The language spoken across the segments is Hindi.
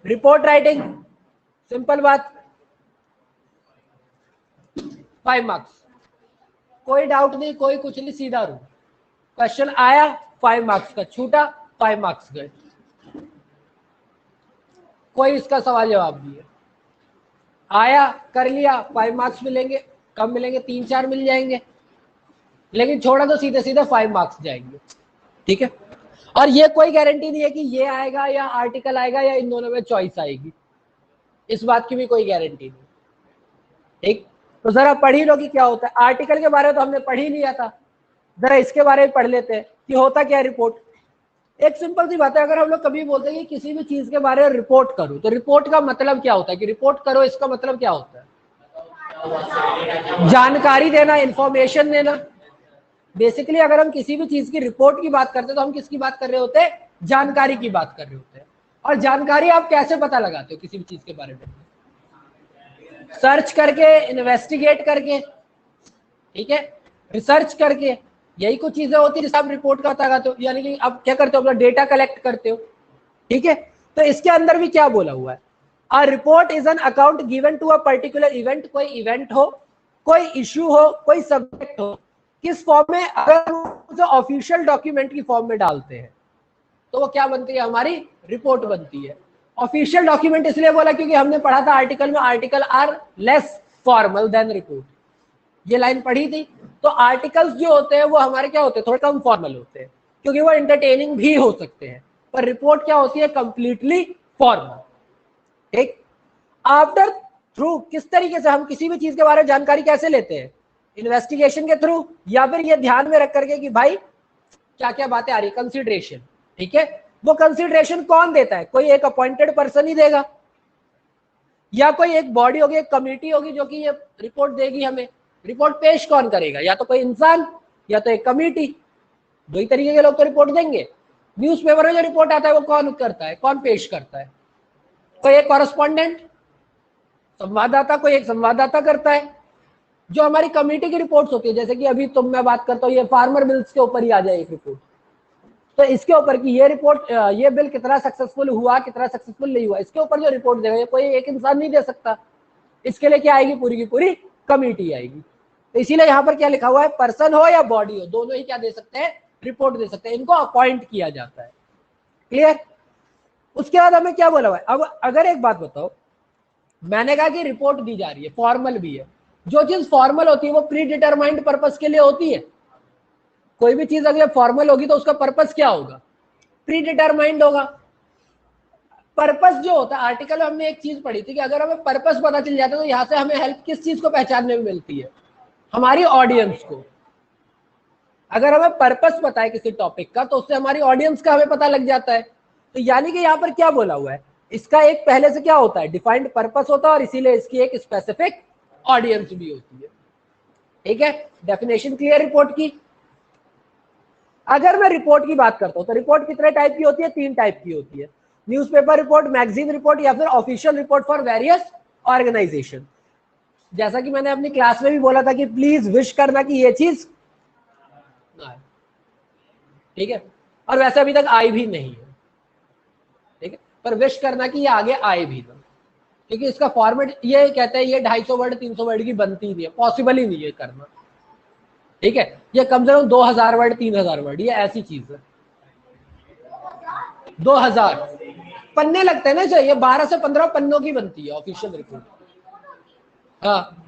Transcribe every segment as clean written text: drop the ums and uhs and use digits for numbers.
रिपोर्ट राइटिंग, सिंपल बात, 5 मार्क्स, कोई डाउट नहीं, कोई कुछ नहीं, सीधा रू। क्वेश्चन आया 5 मार्क्स का, छूटा 5 मार्क्स गए, कोई इसका सवाल जवाब नहीं है। आया कर लिया 5 मार्क्स मिलेंगे, कम मिलेंगे 3-4 मिल जाएंगे, लेकिन छोड़ा तो सीधे सीधे 5 मार्क्स जाएंगे। ठीक है, और ये कोई गारंटी नहीं है कि ये आएगा या आर्टिकल आएगा या इन दोनों में चॉइस आएगी, इस बात की भी कोई गारंटी नहीं। ठीक, तो जरा पढ़ ही लो कि क्या होता है। आर्टिकल के बारे में तो हमने पढ़ ही लिया था, जरा इसके बारे में पढ़ लेते हैं कि होता क्या है रिपोर्ट। एक सिंपल सी बात है, अगर हम लोग कभी बोलते हैं कि किसी भी चीज के बारे में रिपोर्ट करो, तो रिपोर्ट का मतलब क्या होता है, कि रिपोर्ट करो इसका मतलब क्या होता है, जानकारी देना, इंफॉर्मेशन देना। बेसिकली अगर हम किसी भी चीज की रिपोर्ट की बात करते हैं तो हम किसकी बात कर रहे होते हैं, जानकारी की बात कर रहे होते हैं। और जानकारी आप कैसे पता लगाते हो किसी भी चीज के बारे में, सर्च करके, इन्वेस्टिगेट करके, ठीक है, रिसर्च करके, यही कुछ चीजें होती है जिससे आप रिपोर्ट का पता लगाते हो। यानी कि आप क्या करते हो, अपना डेटा कलेक्ट करते हो। ठीक है, तो इसके अंदर भी क्या बोला हुआ है, a report is an account given to a particular event, कोई इवेंट हो, कोई इश्यू हो, कोई सब्जेक्ट हो, किस फॉर्म में, अगर उसे ऑफिशियल डॉक्यूमेंट की फॉर्म में डालते हैं तो वो क्या बनती है, हमारी रिपोर्ट बनती है। ऑफिशियल डॉक्यूमेंट इसलिए बोला क्योंकि हमने पढ़ा था आर्टिकल में, article are less formal than report, ये लाइन पढ़ी थी। तो आर्टिकल्स जो होते हैं वो हमारे क्या होते हैं, थोड़े कम फॉर्मल होते हैं, क्योंकि वो एंटरटेनिंग भी हो सकते हैं, पर रिपोर्ट क्या होती है, कंप्लीटली फॉर्मल। ठीक, आफ्टर थ्रू, किस तरीके से हम किसी भी चीज के बारे में जानकारी कैसे लेते हैं, इन्वेस्टिगेशन के थ्रू, या फिर ये ध्यान में रख करके कि भाई क्या क्या बातें आ रही, कंसिडरेशन। ठीक है, वो कंसिडरेशन कौन देता है, कोई एक अपॉइंटेड पर्सन ही देगा, या कोई एक बॉडी होगी, एक कमेटी होगी जो कि ये रिपोर्ट देगी हमें। रिपोर्ट पेश कौन करेगा, या तो कोई इंसान या तो एक कमेटी, दो ही तरीके के लोग तो रिपोर्ट देंगे। न्यूज़पेपर में जो रिपोर्ट आता है वो कौन करता है, कौन पेश करता है, कोई एक कॉरेस्पॉन्डेंट, संवाददाता, कोई एक संवाददाता करता है। जो हमारी कमेटी की रिपोर्ट्स होती है, जैसे कि अभी तुम मैं बात करता हूँ, ये फार्मर बिल्स के ऊपर ही आ जाए एक रिपोर्ट, तो इसके ऊपर की ये रिपोर्ट, ये बिल कितना सक्सेसफुल हुआ, कितना सक्सेसफुल नहीं हुआ, इसके ऊपर जो रिपोर्ट देगा कोई एक इंसान नहीं दे सकता, इसके लिए क्या आएगी, पूरी की पूरी कमेटी आएगी। तो इसीलिए यहाँ पर क्या लिखा हुआ है, पर्सन हो या बॉडी हो, दोनों ही क्या दे सकते हैं, रिपोर्ट दे सकते हैं, इनको अपॉइंट किया जाता है। क्लियर। उसके बाद हमें क्या बोला हुआ है, अब अगर एक बात बताओ, मैंने कहा कि रिपोर्ट दी जा रही है, फॉर्मल भी है, जो चीज फॉर्मल होती है वो प्री डिटरमाइंड पर्पस के लिए होती है। कोई भी चीज अगर फॉर्मल होगी तो उसका पर्पस क्या होगा, प्री डिटरमाइंड होगा। पर्पस जो होता है, आर्टिकल में हमने एक चीज पढ़ी थी कि अगर हमें पर्पस पता चल जाता है तो यहाँ से हमें हेल्प किस चीज को पहचानने में मिलती है, हमारी ऑडियंस को। अगर हमें पर्पस पता है किसी टॉपिक का तो उससे हमारी ऑडियंस का हमें पता लग जाता है। तो यानी कि यहाँ पर क्या बोला हुआ है, इसका एक पहले से क्या होता है, डिफाइंड पर्पस होता है, और इसीलिए इसकी एक स्पेसिफिक ऑडियंस भी होती है। ठीक है, डेफिनेशन क्लियर रिपोर्ट की। अगर मैं रिपोर्ट की बात करता हूं तो रिपोर्ट कितने टाइप की होती है, 3 टाइप की होती है, न्यूज़पेपर रिपोर्ट, मैगजीन रिपोर्ट, या फिर official report for various organisation. जैसा कि मैंने अपनी क्लास में भी बोला था कि प्लीज विश करना कि ये चीज, ठीक है, और वैसे अभी तक आई भी नहीं है, ठीक है, पर विश करना कि ये आगे आए भी ना, क्योंकि इसका फॉर्मेट ये कहते हैं ये 250 वर्ड 300 वर्ड की बनती नहीं है, पॉसिबल ही नहीं है करना। ठीक है, ये कम से कम 2000 वर्ड 3000 वर्ड, ये ऐसी चीज है। 2000 पन्ने लगते हैं ना, चाहिए 12 से 15 पन्नों की बनती है ऑफिशियल रिपोर्ट। हाँ,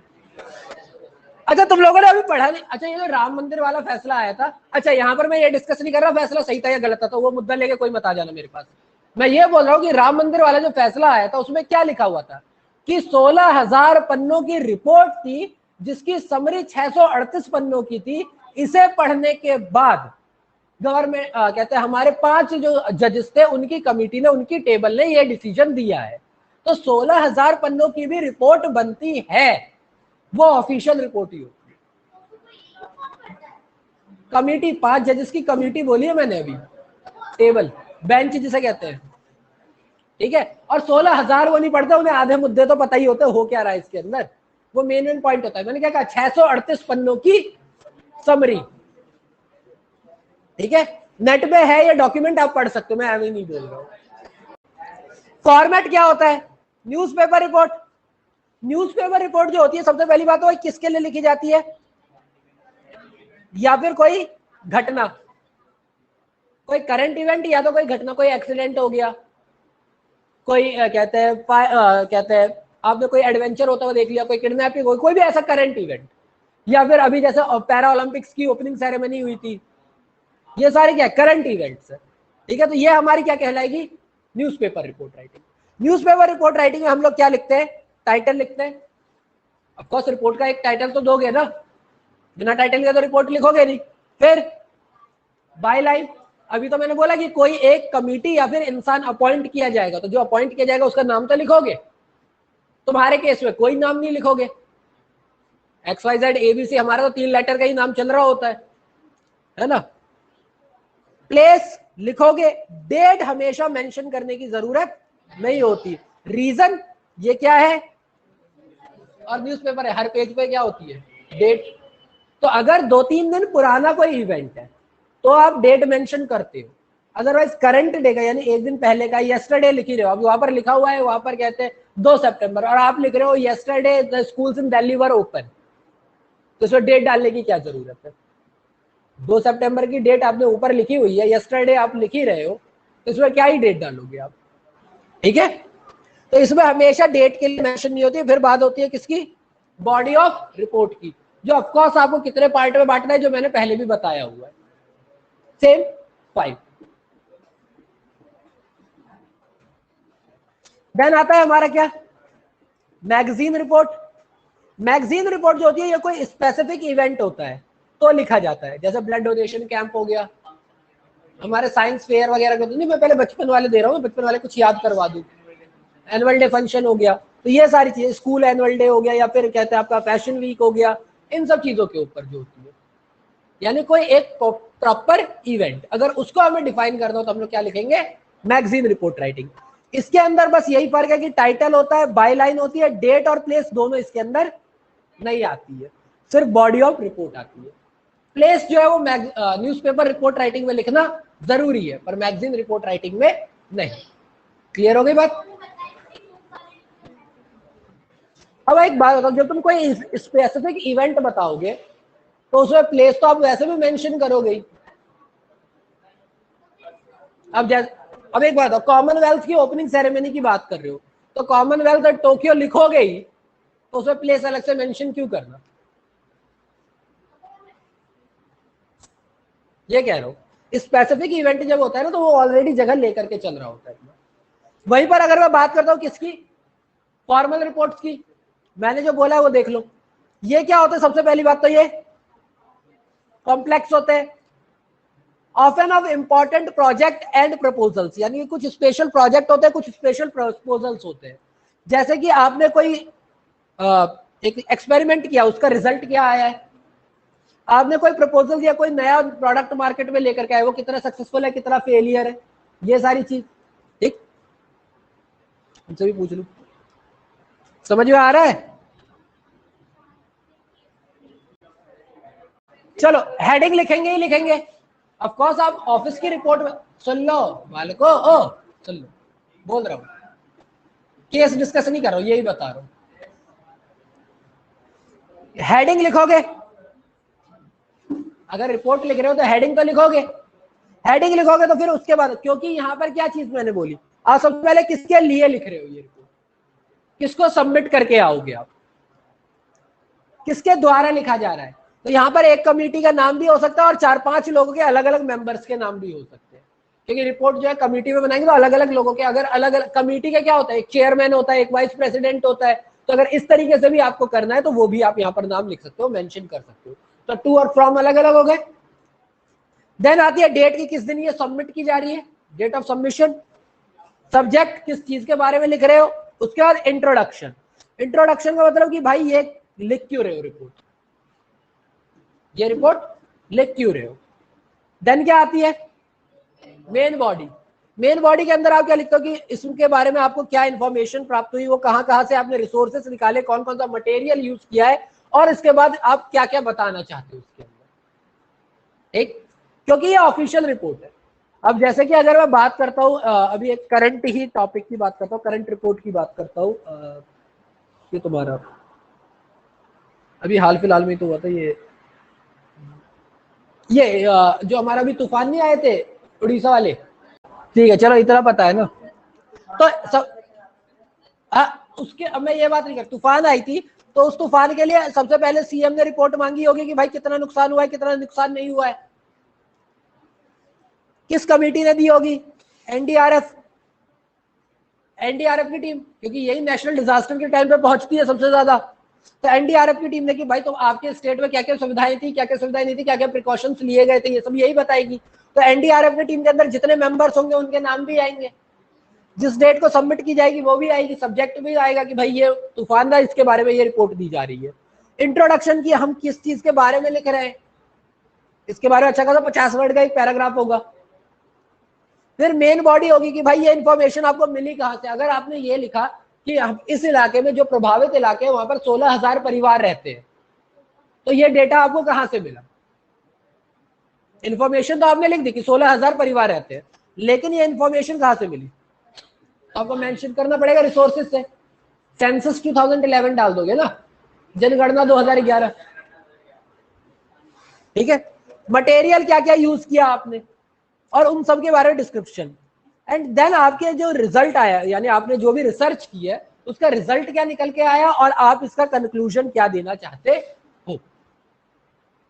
अच्छा तुम लोगों ने अभी पढ़ा नहीं, अच्छा ये जो राम मंदिर वाला फैसला आया था, अच्छा यहाँ पर मैं ये डिस्कस नहीं कर रहा फैसला सही था या गलत था, तो वो मुद्दा लेके कोई मत आ जाना मेरे पास। मैं ये बोल रहा हूँ कि राम मंदिर वाला जो फैसला आया था उसमें क्या लिखा हुआ था कि 16,000 पन्नों की रिपोर्ट थी, जिसकी समरी 638 पन्नों की थी। इसे पढ़ने के बाद गवर्नमेंट कहते हैं हमारे 5 जो जजेस थे उनकी कमेटी ने, उनकी टेबल ने ये डिसीजन दिया है। तो 16,000 पन्नों की भी रिपोर्ट बनती है, वो ऑफिशियल रिपोर्ट ही होती है। कमेटी 5 जजेस की कमेटी बोली है मैंने अभी, टेबल बेंच जिसे कहते हैं। ठीक है, और 16,000 वो नहीं पढ़ते, उन्हें आधे मुद्दे तो पता ही होते हो क्या रहा है इसके अंदर, वो मेन पॉइंट होता है। मैंने क्या कहा, 638 पन्नों की समरी। ठीक है, नेट पे है ये डॉक्यूमेंट, आप पढ़ सकते हो, मैं अभी नहीं बोल रहा हूँ। फॉर्मेट क्या होता है? Newspaper report. न्यूज़पेपर रिपोर्ट जो होती है सबसे पहली बात तो किसके लिए लिखी जाती है? या फिर कोई घटना, कोई करंट इवेंट या तो कोई घटना, कोई एक्सीडेंट हो गया, कोई कहते हैं आपने कोई एडवेंचर होता हुआ देख लिया, कोई किडनैपिंग हो, कोई भी ऐसा करंट इवेंट, या फिर अभी जैसे पैरा ओलंपिक्स की ओपनिंग सेरेमनी हुई थी, ये सारे क्या करंट इवेंट्स है। ठीक है, तो ये हमारी क्या कहलाएगी? Newspaper report writing. Newspaper report writing में हम लोग क्या लिखते हैं? टाइटल लिखते हैं। ऑफ कोर्स रिपोर्ट का एक टाइटल तो दोगे ना, बिना टाइटल के तो रिपोर्ट लिखोगे नहीं। फिर बाय लाइन, अभी तो मैंने बोला कि कोई एक कमिटी या फिर इंसान अपॉइंट किया जाएगा, तो जो अपॉइंट किया जाएगा उसका नाम तो लिखोगे। तुम्हारे केस में कोई नाम नहीं लिखोगे, XYZ ABC, हमारा तो 3 लेटर का ही नाम चल रहा होता है ना। प्लेस लिखोगे, डेट हमेशा मेंशन करने की जरूरत नहीं होती। रीजन ये क्या है? और न्यूज़पेपर है, हर पेज पे क्या होती है? डेट। तो अगर 2-3 दिन पुराना कोई इवेंट है तो आप डेट मेंशन करते हो, अदरवाइज करंट डे का यानी एक दिन पहले का यस्टरडे लिख ही रहे हो। अभी वहां पर लिखा हुआ है, वहां पर कहते हैं 2 सितंबर और आप लिख रहे हो yesterday the schools in Delhi were open, तो इसमें डेट डालने की क्या जरूरत है? 2 सितंबर की डेट आपने ऊपर लिखी हुई है, यस्टरडे आप लिख ही रहे हो, तो इसमें क्या ही डेट डालोगे आप? ठीक है, तो इसमें हमेशा डेट के लिए मेंशन नहीं होती। फिर बात होती है किसकी? बॉडी ऑफ रिपोर्ट की, जो ऑफकोर्स आपको कितने पार्ट में बांटना है जो मैंने पहले भी बताया हुआ है, सेम 5। देन आता है हमारा क्या? Magazine report. मैगजीन रिपोर्ट जो होती है ये कोई स्पेसिफिक इवेंट होता है तो लिखा जाता है, जैसे ब्लड डोनेशन कैंप हो गया, हमारे साइंस फेयर वगैरह के। नहीं, मैं पहले बचपन वाले दे रहा हूँ, बचपन वाले कुछ याद करवा दूं। एनुअल डे फंक्शन हो गया, तो ये सारी चीजें, स्कूल एनुअल डे हो गया, या फिर कहते हैं आपका फैशन वीक हो गया, इन सब चीजों के ऊपर जो होती है, यानी कोई एक प्रॉपर इवेंट, अगर उसको हमें डिफाइन करना हो तो हम लोग क्या लिखेंगे? Magazine report writing. इसके अंदर बस यही फर्क है कि टाइटल होता है, बाय लाइन होती है, डेट और प्लेस दोनों इसके अंदर नहीं आती है, सिर्फ बॉडी ऑफ रिपोर्ट आती है। प्लेस जो है वो न्यूज़पेपर रिपोर्ट राइटिंग में लिखना जरूरी है, पर मैगजीन रिपोर्ट राइटिंग में नहीं। क्लियर हो गई बात? अब एक बात बताओ, जब तुम कोई स्पेसिफिक इवेंट बताओगे तो उसमें प्लेस तो आप वैसे भी मेंशन करोगे ही। अब एक बात, कॉमनवेल्थ की ओपनिंग सेरेमनी की बात कर रहे हो, तो कॉमनवेल्थ और टोक्यो लिखोगे ही, तो उसमें प्लेस अलग से मेंशन क्यों करना? ये कह रहा हूं, स्पेसिफिक इवेंट जब होता है ना तो वो ऑलरेडी जगह लेकर के चल रहा होता है। वहीं पर अगर मैं बात करता हूं किसकी? फॉर्मल रिपोर्ट्स की, मैंने जो बोला है वो देख लो। ये क्या होता है? सबसे पहली बात तो ये कॉम्प्लेक्स होते हैं, often of important project and proposals, यानी कुछ स्पेशल प्रोजेक्ट होते हैं, कुछ स्पेशल प्रपोजल्स होते हैं। जैसे कि आपने कोई एक एक्सपेरिमेंट किया, उसका रिजल्ट क्या आया है, आपने कोई प्रपोजल या कोई नया प्रोडक्ट मार्केट में लेकर के आए, वो कितना सक्सेसफुल है, कितना फेलियर है, ये सारी चीज। ठीक, उनसे भी पूछ लूं, समझ में आ रहा है? चलो, हेडिंग लिखेंगे ही लिखेंगे। ऑफ कोर्स आप ऑफिस की रिपोर्ट में, सुन लो मालिको, ओ सुन लो, बोल रहा हूं, केस डिस्कस नहीं कर रहा हूं, यही बता रहा हूं। हेडिंग लिखोगे, अगर रिपोर्ट लिख रहे हो तो हेडिंग तो लिखोगे। हेडिंग लिखोगे तो फिर उसके बाद, क्योंकि यहां पर क्या चीज मैंने बोली, आप सबसे पहले किसके लिए लिख रहे हो ये रिपोर्ट, किसको सबमिट करके आओगे आप, किसके द्वारा लिखा जा रहा है। तो यहाँ पर एक कमेटी का नाम भी हो सकता है और 4-5 लोगों के अलग अलग मेंबर्स के नाम भी हो सकते हैं, क्योंकि रिपोर्ट जो है कमेटी में बनाएंगे तो अलग अलग लोगों के, अगर अलग अलग कमेटी का क्या होता है, एक चेयरमैन होता है, एक वाइस प्रेसिडेंट होता है, तो अगर इस तरीके से भी आपको करना है तो वो भी आप यहाँ पर नाम लिख सकते हो, मेंशन कर सकते हो। तो टू और फ्रॉम अलग अलग हो गए। देन आती है डेट की, किस दिन ये सबमिट की जा रही है, डेट ऑफ सबमिशन। सब्जेक्ट, किस चीज के बारे में लिख रहे हो। उसके बाद इंट्रोडक्शन। इंट्रोडक्शन का मतलब कि भाई ये लिख क्यों रहे हो रिपोर्ट, ये रिपोर्ट लिख क्यों रहे हो। देन क्या आती है? Main body. मेन बॉडी के अंदर आप क्या लिखते हो कि इसके बारे में आपको क्या इंफॉर्मेशन प्राप्त हुई, वो कहां कहां से आपने रिसोर्सेस निकाले, कौन कौन सा मटेरियल यूज किया है, और इसके बाद आप क्या क्या बताना चाहते हो उसके अंदर। ठीक, क्योंकि ये ऑफिशियल रिपोर्ट है, अब जैसे कि अगर मैं बात करता हूँ अभी एक करंट ही टॉपिक की बात करता हूँ, करंट रिपोर्ट की बात करता हूँ, ये तुम्हारा अभी हाल फिलहाल में तो हुआ था ये जो हमारा अभी तूफान नहीं आए थे उड़ीसा वाले, ठीक है चलो इतना पता है ना। तो सब उसके, अब मैं ये बात नहीं कर, तूफान आई थी तो उस तूफान के लिए सबसे पहले सीएम ने रिपोर्ट मांगी होगी कि भाई कितना नुकसान हुआ है, कितना नुकसान नहीं हुआ है। किस कमेटी ने दी होगी? एनडीआरएफ, एनडीआरएफ की टीम, क्योंकि यही नेशनल डिजास्टर के टाइम पे पहुंचती है सबसे ज्यादा। तो एनडीआरएफ की टीम ने कि भाई तुम आपके स्टेट में क्या क्या सुविधाएं थी, क्या क्या सुविधाएं नहीं थी, क्या क्या प्रिकॉशंस लिए गए थे, ये सब यही बताएगी। तो एनडीआरएफ की टीम के अंदर जितने मेंबर्स होंगे उनके नाम भी आएंगे, जिस डेट को सबमिट की जाएगी वो भी आएगी, सब्जेक्ट भी आएगा कि भाई ये तूफान था, इसके बारे में ये रिपोर्ट दी जा रही है। इंट्रोडक्शन की, हम किस चीज के बारे में लिख रहे हैं इसके बारे में अच्छा खासा 50 वर्ड का एक पैराग्राफ होगा। फिर मेन बॉडी होगी कि भाई ये इंफॉर्मेशन आपको मिली कहां से। अगर आपने ये लिखा कि इस इलाके में जो प्रभावित इलाके हैं वहां पर 16,000 परिवार रहते हैं, तो ये डेटा आपको कहां से मिला? इंफॉर्मेशन तो आपने लिख दी कि 16,000 परिवार रहते हैं, लेकिन ये इंफॉर्मेशन कहां से मिली? तो आपको मेंशन करना पड़ेगा रिसोर्सेज से। सेंसस 2011 डाल दोगे ना, जनगणना 2011, ठीक है। मटेरियल क्या क्या यूज किया आपने और उन सब के बारे में डिस्क्रिप्शन। एंड देन आपके जो रिजल्ट आया, यानी आपने जो भी रिसर्च की है उसका रिजल्ट क्या निकल के आया और आप इसका कंक्लूजन क्या देना चाहते हो।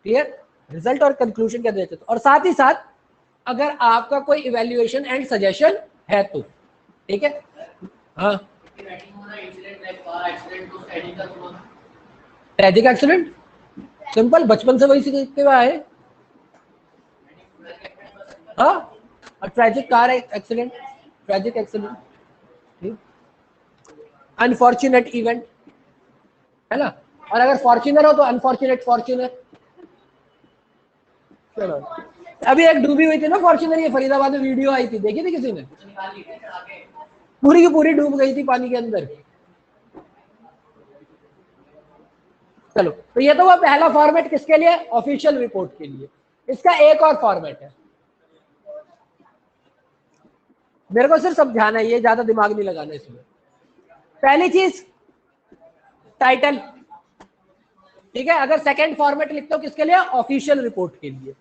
क्लियर? रिजल्ट और कंक्लूजन क्या देना चाहते हो, और साथ ही साथ अगर आपका कोई इवेल्युएशन एंड सजेशन है तो, ठीक है। हाँ, ट्रेजिक एक्सीडेंट सिंपल, बचपन से वही सीखते हुए आए। हाँ, tragic car accident, tragic accident, unfortunate event, है ना। और अगर फॉर्च्यूनर हो तो अनफॉर्चुनेट फॉर्च्यूनर। चलो, अभी एक डूबी हुई थी ना फॉर्च्यूनर, ये फरीदाबाद में वीडियो आई थी, देखी थी किसी ने? पूरी की पूरी डूब गई थी पानी के अंदर। चलो, तो ये तो वो पहला फॉर्मेट किसके लिए? ऑफिशियल रिपोर्ट के लिए। इसका एक और फॉर्मेट है, मेरे को सिर्फ समझाना है, ये ज्यादा दिमाग नहीं लगाना इसमें। पहली चीज टाइटल, ठीक है। अगर सेकंड फॉर्मेट लिखते हो किसके लिए? ऑफिशियल रिपोर्ट के लिए,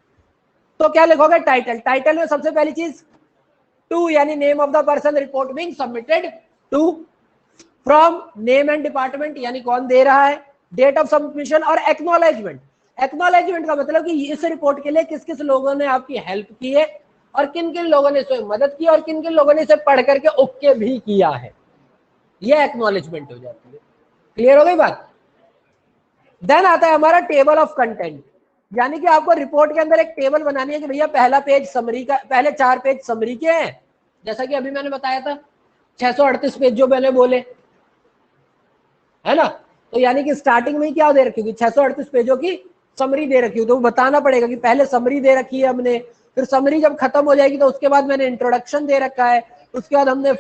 तो क्या लिखोगे? टाइटल। टाइटल में सबसे पहली चीज टू, यानी name of the person report being submitted to, from, name and department यानी कौन दे रहा है, डेट ऑफ सबमिशन, और एक्नॉलेजमेंट। एक्नॉलेजमेंट का मतलब कि इस रिपोर्ट के लिए किस किस लोगों ने आपकी हेल्प की है और किन किन लोगों ने इसे मदद की और किन किन लोगों ने इसे पढ़ करके ओके भी किया है, ये एक्नॉलेजमेंट हो जाती है। क्लियर हो गई बात? देन आता है हमारा टेबल ऑफ कंटेंट, यानी कि आपको रिपोर्ट के अंदर एक टेबल बनानी है कि भैया पहला पेज समरी का, पहले 4 पेज समरी के हैं, जैसा कि अभी मैंने बताया था 638 पेज जो मैंने बोले, है ना। तो यानी कि स्टार्टिंग में ही क्या दे रखी होगी? 638 पेजों की समरी दे रखी होगी, तो बताना पड़ेगा कि पहले समरी दे रखी है हमने, फिर समरी जब खत्म हो जाएगी तो उसके बाद मैंने इंट्रोडक्शन दे रखा है, उसके बाद हमने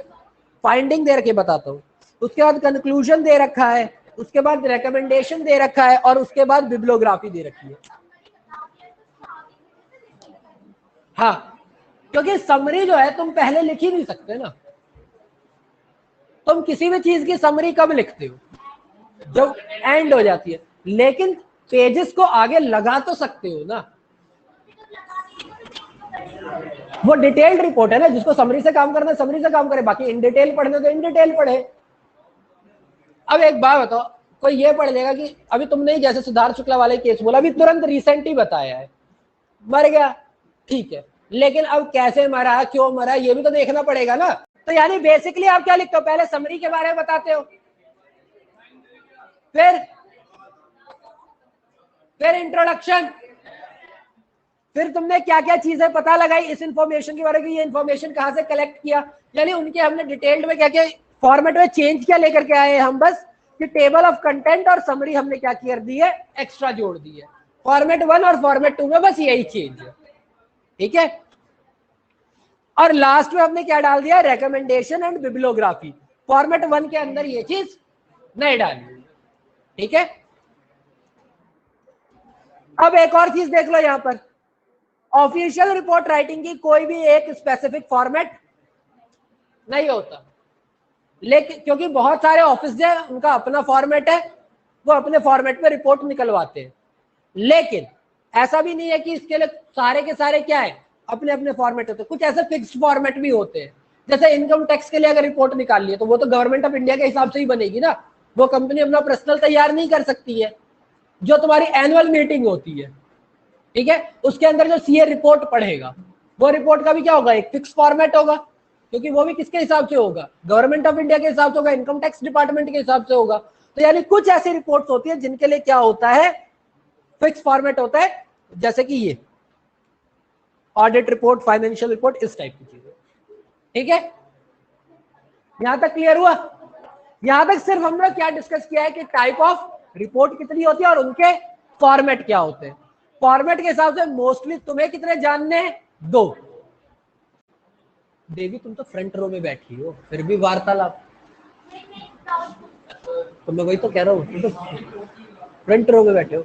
फाइंडिंग दे रखी, बताता हूँ, उसके बाद कंक्लूजन दे रखा है, उसके बाद रिकमेंडेशन दे रखा है, और उसके बाद बिब्लियोग्राफी दे रखी है। हाँ, क्योंकि समरी जो है तुम पहले लिख ही नहीं सकते ना। तुम किसी भी चीज की समरी कब लिखते हो? जब एंड हो जाती है, लेकिन पेजेस को आगे लगा तो सकते हो ना। वो डिटेल्ड रिपोर्ट है ना, जिसको समरी से काम करना है समरी से काम करे, बाकी इन डिटेल पढ़ने तो इन डिटेल पढ़े। अब एक बात बताओ, कोई ये पढ़ लेगा कि अभी तुमने ही जैसे सिद्धार्थ शुक्ला वाले केस बोला, अभी तुरंत रिसेंट ही बताया है, मर गया, ठीक है, लेकिन अब कैसे मरा, क्यों मरा, ये भी तो देखना पड़ेगा ना। तो यानी बेसिकली आप क्या लिखते हो? पहले समरी के बारे में बताते हो, फिर इंट्रोडक्शन, फिर तुमने क्या क्या चीजें पता लगाई इस इंफॉर्मेशन के बारे में, ये इंफॉर्मेशन कहां से कलेक्ट किया, यानी उनके हमने डिटेल्ड में क्या क्या फॉर्मेट में चेंज क्या लेकर के आए हम, बस कि टेबल ऑफ कंटेंट और समरी हमने क्या कर दी है, एक्स्ट्रा जोड़ दी है। फॉर्मेट 1 और फॉर्मेट 2 में बस यही चेंज है, ठीक है। और लास्ट में हमने क्या डाल दिया? Recommendation and bibliography. फॉर्मेट 1 के अंदर ये चीज नहीं डाली, ठीक है। अब एक और चीज देख लो यहां पर, ऑफिशियल रिपोर्ट राइटिंग की कोई भी एक स्पेसिफिक फॉर्मेट नहीं होता, लेकिन क्योंकि बहुत सारे ऑफिस है उनका अपना फॉर्मेट है, वो अपने फॉर्मेट में रिपोर्ट निकलवाते हैं। लेकिन ऐसा भी नहीं है कि इसके लिए सारे के सारे क्या है अपने अपने फॉर्मेट होते हैं, कुछ ऐसे फिक्स्ड फॉर्मेट भी होते हैं। जैसे इनकम टैक्स के लिए अगर रिपोर्ट निकाल ली है तो वो तो गवर्नमेंट ऑफ इंडिया के हिसाब से ही बनेगी ना, वो कंपनी अपना पर्सनल तैयार नहीं कर सकती है। जो तुम्हारी एनुअल मीटिंग होती है, ठीक है, उसके अंदर जो सीए रिपोर्ट पढ़ेगा वो रिपोर्ट का भी क्या होगा, एक फिक्स फॉर्मेट होगा, क्योंकि वो भी किसके हिसाब से होगा, गवर्नमेंट ऑफ इंडिया के हिसाब से होगा, इनकम टैक्स डिपार्टमेंट के हिसाब से होगा। तो यानी कुछ ऐसी रिपोर्ट्स होती है जिनके लिए क्या होता है, फिक्स फॉर्मेट होता है, जैसे कि ये ऑडिट रिपोर्ट, फाइनेंशियल रिपोर्ट, इस टाइप की चीजें। ठीक है, यहां तक क्लियर हुआ? यहां तक सिर्फ हमने क्या डिस्कस किया है कि टाइप ऑफ रिपोर्ट कितनी होती है और उनके फॉर्मेट क्या होते हैं। फॉर्मेट के हिसाब से मोस्टली तुम्हें कितने जानने हैं, 2। देवी तुम तो फ्रंट रो में बैठी हो, फिर भी वार्तालाप, तो मैं वही तो कह रहा हूँ, तुम तो फ्रंट रो में बैठे हो।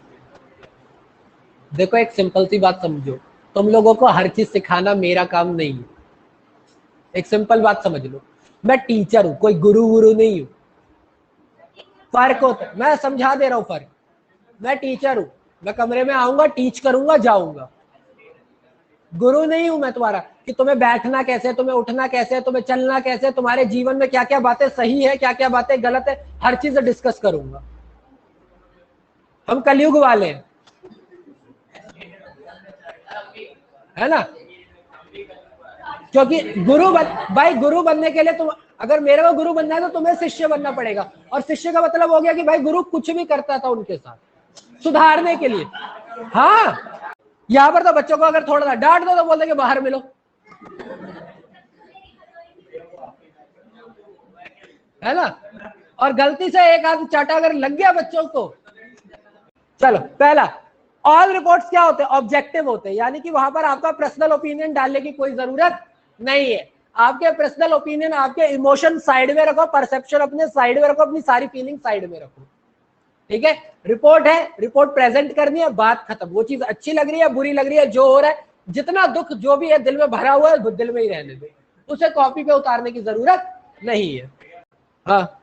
देखो एक सिंपल सी बात समझो, तुम लोगों को हर चीज सिखाना मेरा काम नहीं है। एक सिंपल बात समझ लो, मैं टीचर हूं, कोई गुरु वुरु नहीं हूं। फर्क होता है, मैं समझा दे रहा हूं फर्क। मैं टीचर हूं, मैं कमरे में आऊंगा, टीच करूंगा, जाऊंगा। गुरु नहीं हूं मैं तुम्हारा कि तुम्हें बैठना कैसे है, तुम्हें उठना कैसे है, तुम्हें चलना कैसे है, तुम्हारे जीवन में क्या क्या बातें सही है, क्या क्या बातें गलत है, हर चीज डिस्कस करूंगा। हम कलयुग वाले हैं, है ना? क्योंकि भाई गुरु बनने के लिए तुम, अगर मेरे को गुरु बनना है तो तुम्हें शिष्य बनना पड़ेगा। और शिष्य का मतलब हो गया कि भाई गुरु कुछ भी करता था उनके साथ सुधारने के लिए। हाँ, यहाँ पर तो बच्चों को अगर थोड़ा सा डांट दो तो बोल देंगे बाहर मिलो, है ना? और गलती से एक आध चाटा अगर लग गया बच्चों को, चलो पहला, ऑल रिपोर्ट्स क्या होते हैं, ऑब्जेक्टिव होते हैं, यानी कि वहां पर आपका पर्सनल ओपिनियन डालने की कोई जरूरत नहीं है। आपके पर्सनल ओपिनियन, आपके इमोशन साइड में रखो, परसेप्शन अपने साइड में रखो, अपनी सारी फीलिंग साइड में रखो। ठीक है, रिपोर्ट है, रिपोर्ट प्रेजेंट करनी है, बात खत्म। वो चीज अच्छी लग रही है, बुरी लग रही है, जो हो रहा है, जितना दुख जो भी है दिल में भरा हुआ है दिल में ही रहने दो, उसे कॉपी पे उतारने की जरूरत नहीं है। हाँ,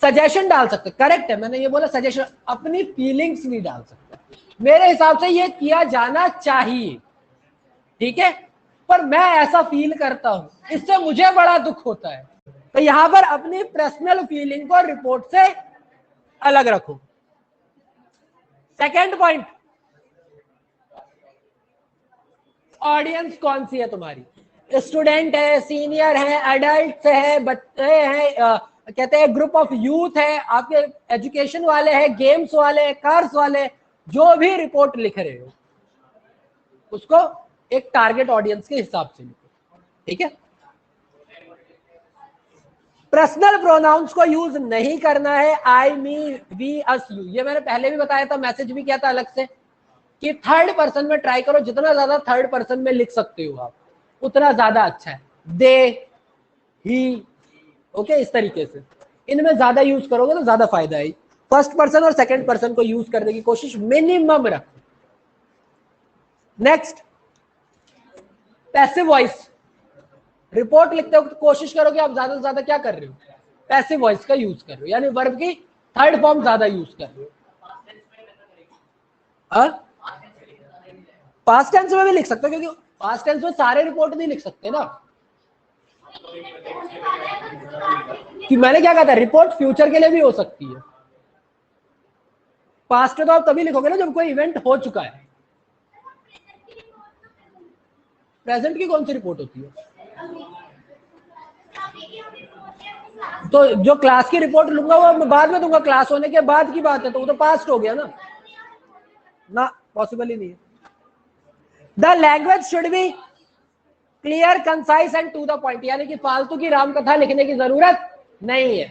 सजेशन डाल सकते, करेक्ट है, मैंने ये बोला सजेशन, अपनी फीलिंग्स नहीं डाल सकते। मेरे हिसाब से ये किया जाना चाहिए, ठीक है, पर मैं ऐसा फील करता हूं, इससे मुझे बड़ा दुख होता है। तो यहां पर अपनी पर्सनल फीलिंग को रिपोर्ट से अलग रखो। सेकेंड पॉइंट, ऑडियंस कौन सी है तुम्हारी, स्टूडेंट है, सीनियर है, एडल्ट है, बच्चे हैं, कहते हैं ग्रुप ऑफ यूथ है, आपके एजुकेशन वाले हैं, गेम्स वाले, कार्स वाले, जो भी रिपोर्ट लिख रहे हो उसको एक टारगेट ऑडियंस के हिसाब से लिखो। ठीक है, पर्सनल प्रोनाउंस को यूज नहीं करना है, आई, मी, वी, अस, यू। ये मैंने पहले भी बताया था, मैसेज भी किया था अलग से कि थर्ड पर्सन में ट्राई करो, जितना ज्यादा थर्ड पर्सन में लिख सकते हो आप उतना ज्यादा अच्छा है। दे, ही, ओके, इस तरीके से इनमें ज्यादा यूज करोगे तो ज्यादा फायदा है। फर्स्ट पर्सन और सेकंड पर्सन को यूज करने की कोशिश मिनिमम रखो। Next, passive voice. रिपोर्ट लिखते हो तो कोशिश करो कि आप ज्यादा से ज्यादा क्या कर रहे हो, पैसिव वॉइस का यूज कर रहे हो, यानी वर्ब की थर्ड फॉर्म ज्यादा यूज कर रहे हो। पास्ट टेंस में भी लिख सकते हो, क्योंकि पास्ट टेंस में सारे रिपोर्ट नहीं लिख सकते ना। कि मैंने क्या कहा था, रिपोर्ट फ्यूचर के लिए भी हो सकती है। पास्ट में तो आप तभी लिखोगे ना जब कोई इवेंट हो चुका है। प्रेजेंट की कौन सी रिपोर्ट होती है? तो जो क्लास की रिपोर्ट लूंगा वो मैं बाद में दूंगा, क्लास होने के बाद की बात है, तो वो तो पास्ट हो गया ना, पॉसिबल ही नहीं है। The language should be clear, concise and to the point, यानी कि फालतू की राम कथा लिखने की जरूरत नहीं है,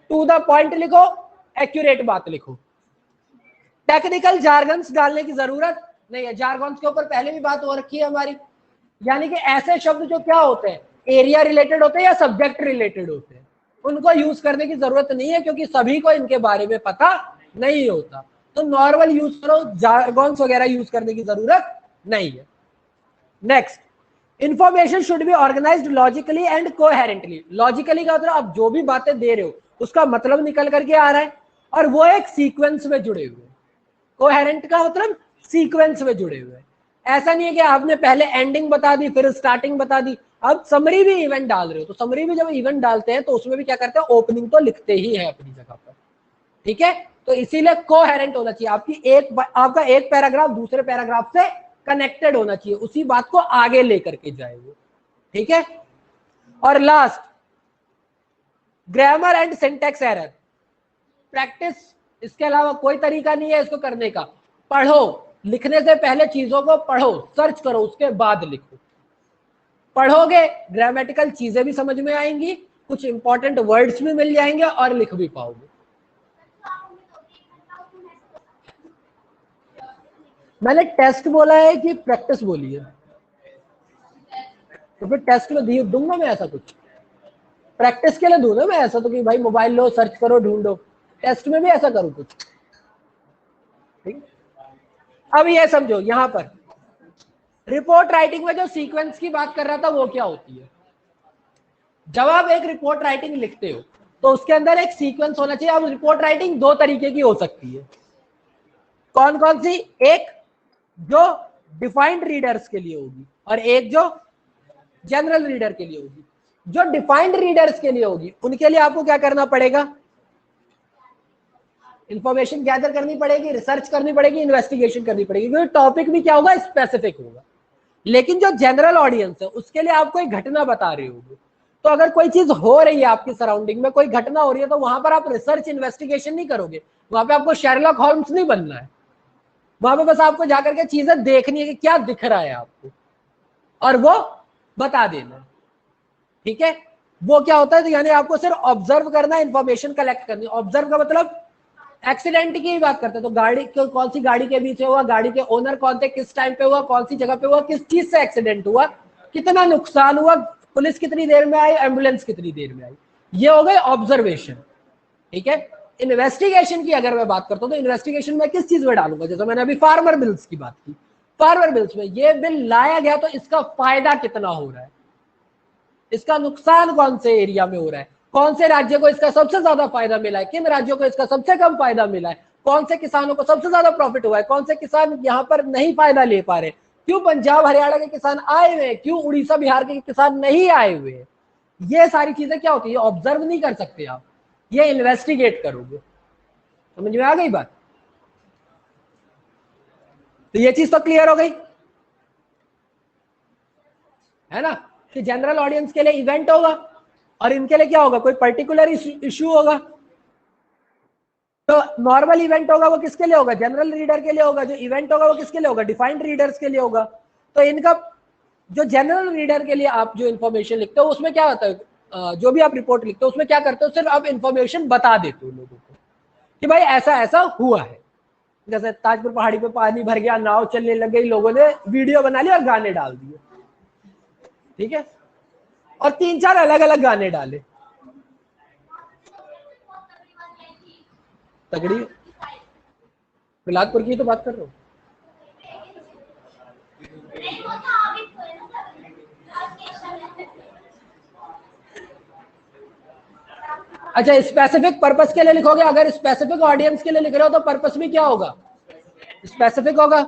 टू द पॉइंट लिखो, एक्यूरेट बात लिखो। टेक्निकल जार्गन्स डालने की जरूरत नहीं है, जार्गन्स के ऊपर पहले भी बात हो रखी है हमारी, यानी कि ऐसे शब्द जो क्या होते हैं, एरिया रिलेटेड होते हैं या सब्जेक्ट रिलेटेड होते हैं, उनको यूज करने की जरूरत नहीं है, क्योंकि सभी को इनके बारे में पता नहीं होता। तो नॉर्मल यूज करो, जार्गन्स वगैरह यूज करने की जरूरत नहीं है। Next, information should be organised logically and coherently. Logically का मतलब आप जो भी बातें दे रहे हो उसका मतलब निकल करके आ रहा है और वो एक सीक्वेंस में जुड़े हुए। कोहेरेंट का मतलब सीक्वेंस में जुड़े हुए। ऐसा नहीं है कि आपने पहले एंडिंग बता दी फिर स्टार्टिंग बता दी। अब समरी भी इवेंट डाल रहे हो तो समरी भी जब इवेंट डालते हैं तो उसमें भी क्या करते हैं, ओपनिंग तो लिखते ही है अपनी जगह पर, ठीक है। तो इसीलिए कोहेरेंट होना चाहिए, आपका एक पैराग्राफ दूसरे पैराग्राफ से कनेक्टेड होना चाहिए, उसी बात को आगे लेकर के जाएंगे, ठीक है। और last, grammar and syntax error practice, इसके अलावा कोई तरीका नहीं है इसको करने का। पढ़ो, लिखने से पहले चीजों को पढ़ो, सर्च करो, उसके बाद लिखो। पढ़ोगे ग्रामेटिकल चीजें भी समझ में आएंगी, कुछ इंपॉर्टेंट वर्ड्स भी मिल जाएंगे और लिख भी पाओगे। मैंने टेस्ट बोला है कि प्रैक्टिस बोली है? तो फिर टेस्ट में दूंगा मैं ऐसा कुछ? प्रैक्टिस के लिए दूं ना मैं ऐसा तो कि भाई मोबाइल लो सर्च करो ढूंढो, टेस्ट में भी ऐसा करूं कुछ? ठीक। अब ये समझो, यहां पर रिपोर्ट राइटिंग में जो सीक्वेंस की बात कर रहा था वो क्या होती है। जब आप एक रिपोर्ट राइटिंग लिखते हो तो उसके अंदर एक सीक्वेंस होना चाहिए। अब रिपोर्ट राइटिंग दो तरीके की हो सकती है। कौन कौन सी? एक जो डिफाइंड रीडर्स के लिए होगी और एक जो जनरल रीडर के लिए होगी। जो डिफाइंड रीडर्स के लिए होगी उनके लिए आपको क्या करना पड़ेगा, इंफॉर्मेशन गैदर करनी पड़ेगी, रिसर्च करनी पड़ेगी, इन्वेस्टिगेशन करनी पड़ेगी, क्योंकि टॉपिक भी क्या होगा, स्पेसिफिक होगा। लेकिन जो जनरल ऑडियंस है उसके लिए आप कोई घटना बता रहे होगे, तो अगर कोई चीज हो रही है आपकी सराउंडिंग में, कोई घटना हो रही है, तो वहां पर आप रिसर्च इन्वेस्टिगेशन नहीं करोगे, वहां पे आपको शेरलॉक होम्स नहीं बनना है। वहां पे बस आपको जाकर के चीजें देखनी है कि क्या दिख रहा है आपको और वो बता देना, ठीक है। वो क्या होता है, तो यानी आपको सिर्फ ऑब्जर्व करना है, इंफॉर्मेशन कलेक्ट करनी। ऑब्जर्व का मतलब एक्सीडेंट की बात करते हैं तो गाड़ी कौन सी गाड़ी के बीच हुआ, गाड़ी के ओनर कौन थे, किस टाइम पे हुआ, कौन सी जगह पे हुआ, किस चीज से एक्सीडेंट हुआ, कितना नुकसान हुआ, पुलिस कितनी देर में आई, एम्बुलेंस कितनी देर में आई, ये हो गए ऑब्जर्वेशन, ठीक है। इन्वेस्टिगेशन की अगर मैं बात करता हूँ तो इन्वेस्टिगेशन में किस चीज में डालूंगा, जैसे मैंने अभी फार्मर बिल्स की बात की, फार्मर बिल्स में ये बिल लाया गया तो इसका फायदा कितना हो रहा है, इसका नुकसान कौन से एरिया में हो रहा है, कौन से राज्य को इसका सबसे ज्यादा फायदा मिला है, किन राज्यों को इसका सबसे कम फायदा मिला है, कौन से किसानों को सबसे ज्यादा प्रॉफिट हुआ है, कौन से किसान यहाँ पर नहीं फायदा ले पा रहे, क्यों पंजाब हरियाणा के किसान आए हुए, क्यों उड़ीसा बिहार के किसान नहीं आए हुए। ये सारी चीजें क्या होती है, ऑब्जर्व नहीं कर सकते आप, ये इन्वेस्टिगेट करोगे। समझ में आ गई बात? तो ये चीज तो क्लियर हो गई है ना, कि जनरल ऑडियंस के लिए इवेंट होगा और इनके लिए क्या होगा, कोई पर्टिकुलर इशू होगा। तो नॉर्मल इवेंट होगा वो किसके लिए होगा, जनरल रीडर के लिए होगा। जो इवेंट होगा वो किसके लिए होगा, डिफाइंड रीडर्स के लिए होगा। तो इनका जो जनरल रीडर के लिए आप जो इन्फॉर्मेशन लिखते हो उसमें क्या होता है, जो भी आप रिपोर्ट लिखते हो उसमें क्या करते हो, सिर्फ आप इन्फॉर्मेशन बता देते हो लोगों को कि भाई ऐसा ऐसा हुआ है। जैसे ताजपुर पहाड़ी पे पानी भर गया, नाव चलने लग गई, लोगों ने वीडियो बना ली और गाने डाल दिए, ठीक है, और 3-4 अलग अलग गाने डाले। तगड़ी बिलासपुर की तो बात कर रहा हूँ। अच्छा, स्पेसिफिक पर्पस के लिए लिखोगे, अगर स्पेसिफिक ऑडियंस के लिए लिख रहे हो तो पर्पस भी क्या होगा, स्पेसिफिक होगा।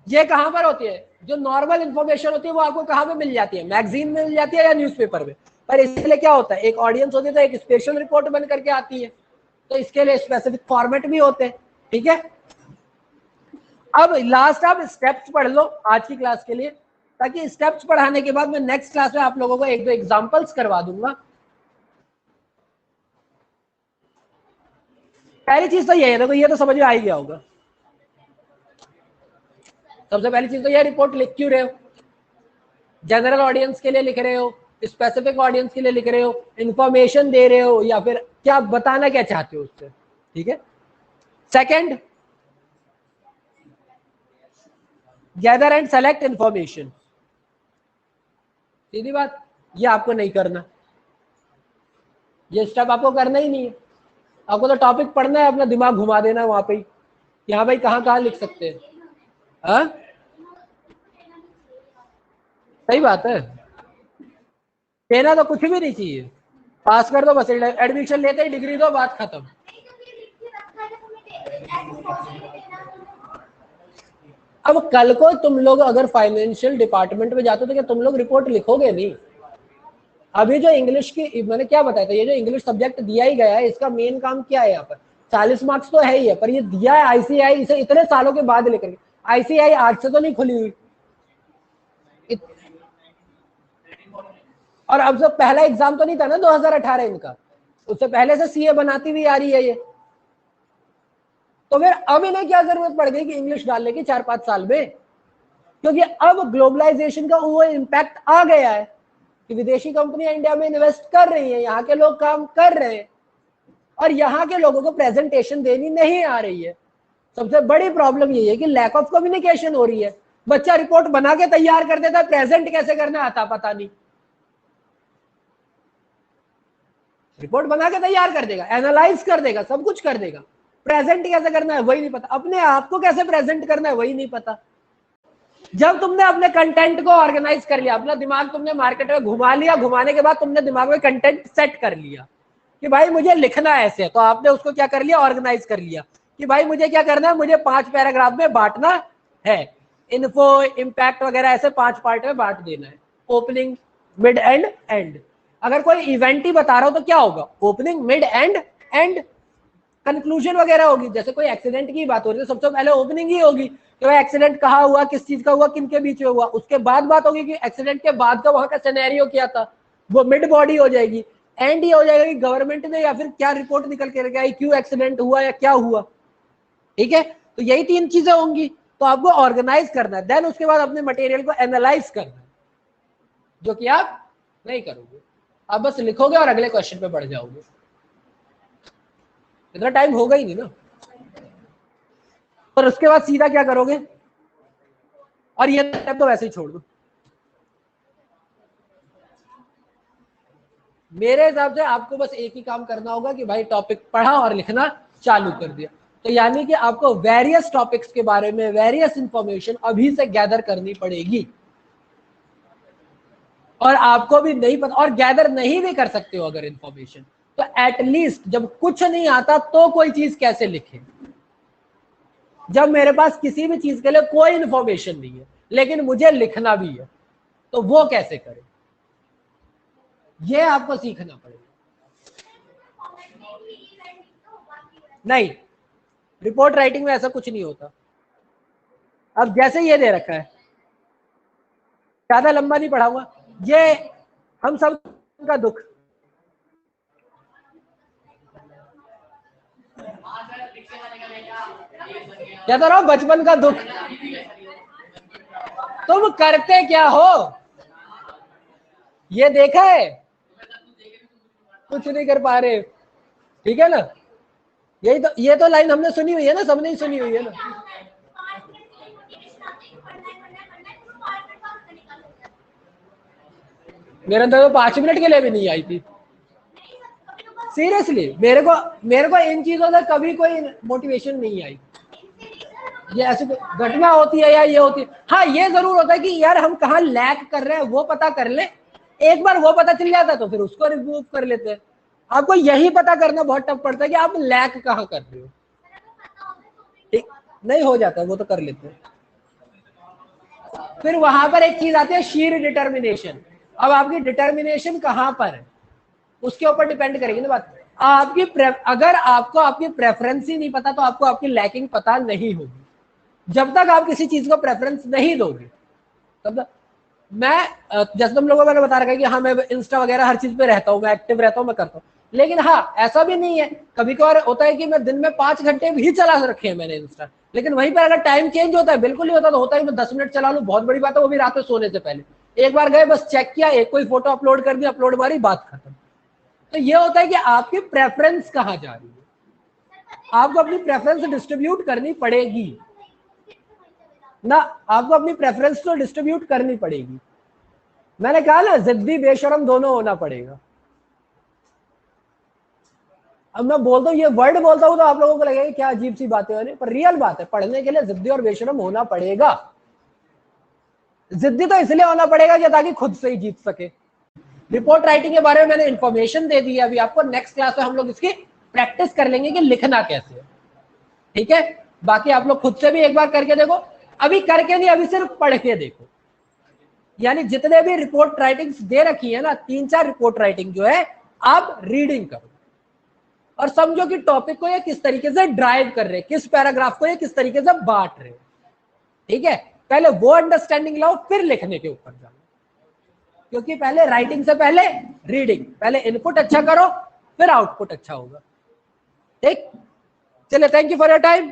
ये कहां पर होती है, जो नॉर्मल इंफॉर्मेशन होती है वो आपको कहां पे मिल जाती है, मैगजीन में मिल जाती है या न्यूज़पेपर में। पर इसके लिए क्या होता है, एक ऑडियंस होती है तो एक स्पेशल रिपोर्ट बन करके आती है, तो इसके लिए स्पेसिफिक फॉर्मेट भी होते हैं, ठीक है। अब लास्ट आप स्टेप्स पढ़ लो आज की क्लास के लिए, ताकि स्टेप्स पढ़ाने के बाद मैं नेक्स्ट क्लास में आप लोगों को एक दो एग्जांपल्स करवा दूंगा। पहली चीज तो ये है, देखो ये तो समझ में आ ही गया होगा। सबसे पहली चीज तो ये, रिपोर्ट लिख क्यों रहे हो, जनरल ऑडियंस के लिए लिख रहे हो, स्पेसिफिक ऑडियंस के लिए लिख रहे हो, इंफॉर्मेशन दे रहे हो, या फिर क्या बताना क्या चाहते हो उससे, ठीक है। Second, gather and select information. सीधी बात, ये आपको नहीं करना, ये स्टेप आपको करना ही नहीं है। आपको तो टॉपिक पढ़ना है, अपना दिमाग घुमा देना वहां पे ही, यहाँ भाई कहाँ कहाँ लिख सकते हैं। हाँ सही बात है, देना तो कुछ भी नहीं चाहिए, पास कर दो बस, एडमिशन लेते ही डिग्री दो, बात खत्म। अब कल को तुम लोग अगर फाइनेंशियल डिपार्टमेंट में जाते हो तो क्या तुम लोग रिपोर्ट लिखोगे नहीं? अभी जो इंग्लिश की मैंने क्या बताया था, ये जो इंग्लिश सब्जेक्ट दिया ही गया है, इसका मेन काम क्या है यहाँ पर, 40 मार्क्स तो है ही है, पर ये दिया है आईसीआई इसे इतने सालों के बाद लेकर, आईसीआई आज से तो नहीं खुली हुई। और अब जो पहला एग्जाम तो नहीं था ना 2018 इनका, उससे पहले से सीए बनाती हुई आ रही है ये, तो फिर अब इन्हें क्या जरूरत पड़ गई कि इंग्लिश डालने की 4-5 साल में, क्योंकि अब ग्लोबलाइजेशन का वो इम्पैक्ट आ गया है कि विदेशी कंपनियां इंडिया में इन्वेस्ट कर रही हैं, यहाँ के लोग काम कर रहे हैं, और यहाँ के लोगों को प्रेजेंटेशन देनी नहीं आ रही है। सबसे बड़ी प्रॉब्लम यही है कि लैक ऑफ कम्युनिकेशन हो रही है। बच्चा रिपोर्ट बना के तैयार कर देता है, प्रेजेंट कैसे करना आता पता नहीं। रिपोर्ट बना के तैयार कर देगा, एनालाइज कर देगा, सब कुछ कर देगा, प्रेजेंट कैसे करना है वही नहीं पता, अपने आप को कैसे प्रेजेंट करना है वही नहीं पता। जब तुमने अपने कंटेंट को ऑर्गेनाइज कर लिया, अपना दिमाग तुमने मार्केट में घुमा लिया, घुमाने के बाद तुमने दिमाग में कंटेंट सेट कर लिया कि भाई मुझे लिखना है ऐसे, तो आपने उसको क्या कर लिया, ऑर्गेनाइज कर लिया कि भाई मुझे क्या करना है, मुझे 5 पैराग्राफ में बांटना है, इन्फो इम्पैक्ट वगैरह ऐसे 5 पार्ट में बांट देना है, ओपनिंग मिड एंड एंड। अगर कोई इवेंट ही बता रहा हो तो क्या होगा, opening mid and and, conclusion वगैरह होगी। जैसे कोई एक्सीडेंट की बात हो रही है तो सबसे पहले ओपनिंग ही होगी कि भाई एक्सीडेंट कहाँ हुआ, किस चीज का हुआ, किन के बीच में हुआ, उसके बाद बात होगी कि एक्सीडेंट के बाद का वहां का सिनेरियो क्या था, वो मिड बॉडी हो जाएगी। एंड ये हो जाएगा कि गवर्नमेंट ने या फिर क्या रिपोर्ट निकल के रखा है, क्यों एक्सीडेंट हुआ या क्या हुआ। ठीक है, तो यही 3 चीजें होंगी, तो आपको ऑर्गेनाइज करना है, देन उसके बाद अपने मटेरियल को एनालाइज करना है, जो कि आप नहीं करोगे, आप बस लिखोगे और अगले क्वेश्चन पे बढ़ जाओगे। इतना टाइम होगा ही नहीं ना, और उसके बाद सीधा क्या करोगे, और ये स्टेप तो वैसे ही छोड़ दो। मेरे हिसाब से आपको बस एक ही काम करना होगा कि भाई टॉपिक पढ़ा और लिखना चालू कर दिया, तो यानी कि आपको वेरियस टॉपिक्स के बारे में वेरियस इंफॉर्मेशन अभी से गैदर करनी पड़ेगी, और आपको भी नहीं पता और गैदर नहीं भी कर सकते हो अगर इंफॉर्मेशन, तो एटलीस्ट जब कुछ नहीं आता तो कोई चीज कैसे लिखे। जब मेरे पास किसी भी चीज के लिए कोई इंफॉर्मेशन नहीं है लेकिन मुझे लिखना भी है, तो वो कैसे करें, ये आपको सीखना पड़ेगा। नहीं, रिपोर्ट राइटिंग में ऐसा कुछ नहीं होता। अब जैसे ये दे रखा है, ज्यादा लंबा नहीं पढ़ाऊंगा, ये हम सब का दुख, क्या तो रहा हूं, बचपन का दुख, तुम करते क्या हो, ये देखा है, कुछ नहीं कर पा रहे, ठीक है ना। यही तो, ये तो लाइन हमने सुनी हुई है ना, सबने ही सुनी हुई है ना। मेरे अंदर तो 5 मिनट के लिए भी नहीं आई थी, सीरियसली। मेरे को इन चीजों से कभी कोई मोटिवेशन नहीं आई, ये ऐसी घटना होती है या ये होती है। हाँ ये जरूर होता है कि यार हम कहाँ लैक कर रहे हैं वो पता कर ले, एक बार वो पता चल जाता तो फिर उसको रिमूव कर लेते हैं। आपको यही पता करना बहुत टफ पड़ता है कि आप लैक कहाँ कर रहे हो, ठीक नहीं हो जाता वो तो कर लेते हैं। फिर वहां पर एक चीज आती है शीर डिटर्मिनेशन। अब आपकी डिटर्मिनेशन कहां पर है उसके ऊपर डिपेंड करेगी ना बात। आपकी अगर आपको आपकी प्रेफरेंस ही नहीं पता तो आपको आपकी लैकिंग पता नहीं होगी। जब तक आप किसी चीज को प्रेफरेंस नहीं दोगे तब तक, मैं जैसे तुम लोगों को मैंने बता रखा है कि हाँ मैं इंस्टा वगैरह हर चीज पे रहता हूँ, मैं एक्टिव रहता हूँ, मैं करता हूँ, लेकिन हाँ ऐसा भी नहीं है, कभी कभार होता है कि मैं दिन में 5 घंटे भी चला रखे हैं मैंने इंस्टा, लेकिन वहीं पर अगर टाइम चेंज होता है, बिल्कुल नहीं होता तो होता है मैं 10 मिनट चला लूँ, बहुत बड़ी बात है, वो भी रात में सोने से पहले, एक बार गए बस चेक किया, एक कोई फोटो अपलोड कर दिया, अपलोड मारी, बात खत्म। तो ये होता है कि आपकी प्रेफरेंस कहाँ जा रही है, आपको अपनी प्रेफरेंस डिस्ट्रीब्यूट करनी पड़ेगी ना, आपको अपनी प्रेफरेंस तो डिस्ट्रीब्यूट करनी पड़ेगी। मैंने कहा ना जिद्दी बेशरम दोनों होना पड़ेगा। अब मैं बोलता हूँ, ये वर्ड बोलता हूँ तो आप लोगों को लगेगा क्या अजीब सी बातें हो रही, पर रियल बात है, पढ़ने के लिए जिद्दी और बेशरम होना पड़ेगा। जिद्दी तो इसलिए होना पड़ेगा कि ताकि खुद से ही जीत सके। रिपोर्ट राइटिंग के बारे में मैंने इंफॉर्मेशन दे दी है, अभी आपको नेक्स्ट क्लास में हम लोग इसकी प्रैक्टिस कर लेंगे कि लिखना कैसे है, ठीक है। बाकी आप लोग खुद से भी एक बार करके देखो, अभी करके नहीं, अभी सिर्फ पढ़ के देखो। यानी जितने भी रिपोर्ट राइटिंग दे रखी है ना, 3-4 रिपोर्ट राइटिंग जो है आप रीडिंग करो और समझो कि टॉपिक को ये किस तरीके से ड्राइव कर रहे, किस पैराग्राफ को ये किस तरीके से बांट रहे, ठीक है। पहले वो अंडरस्टैंडिंग लाओ, फिर लिखने के ऊपर जाओ, क्योंकि पहले राइटिंग से पहले रीडिंग, पहले इनपुट अच्छा करो फिर आउटपुट अच्छा होगा, ठीक। चलिए, thank you for your time.